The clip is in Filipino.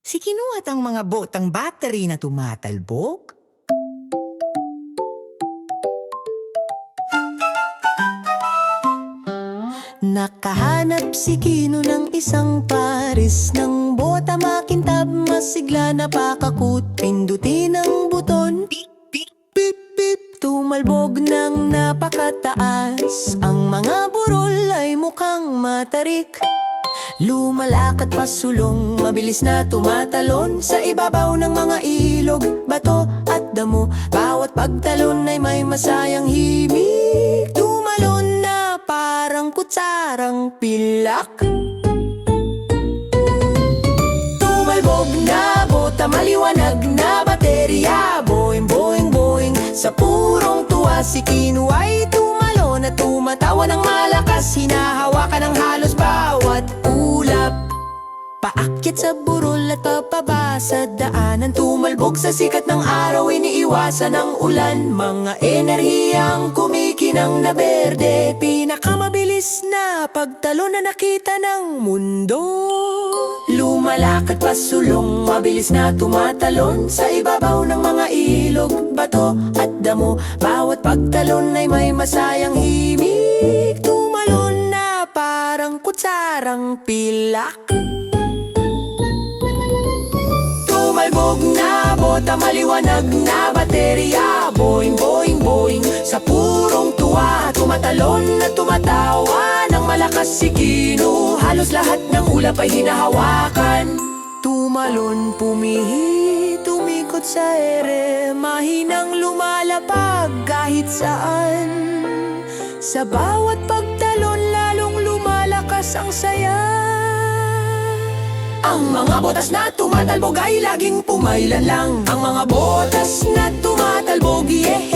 Sikinuhat ang mga botang battery na tumatalbog. Nakahanap si Kino ng isang pares ng bota makintab, masigla na pakakut. Pindutin ang buton, pip pip pip pip, tumalbog ng napakataas. Ang mga burol ay mukhang matarik, lumalakad pasulong, mabilis na tumatalon sa ibabaw ng mga ilog, bato at damo. Bawat pagtalon ay may masayang himig, tumalon na parang kutsarang pilak. Tumalbog na bota, maliwanag na baterya, boing boing boing. Sa purong tuwa si Kino ay tumalon at tumatawa ng malakas, hinahawakan ng halos bawat ulap. Paakyat sa burol at papaba sa daanan, tumalbog sa sikat ng araw, iniiwasan ng ulan. Mga enerhiyang kumikinang na berde, pinakamabilis na pagtalon na nakita ng mundo. Lumalakad pasulong, mabilis na tumatalon sa ibabaw ng mga ilog, bato at damo. Bawat pagtalon ay may masayang himig, tumalon na parang kutsarang pilak. Tumalbog na bota, maliwanag na baterya, boing boing boing. Sa purong tuwa, tumatalon at tumatawa ng malakas si Kino, halos lahat ng ulap ay hinahawakan. Tumalon, pumihi, tumikot sa ere, mahinang lumalapag kahit saan. Sa bawat pagtalon, lalong lumalakas ang saya. Ang mga botas na tumatalbog ay laging pumailan lang. Ang mga botas na tumatalbog, yeah.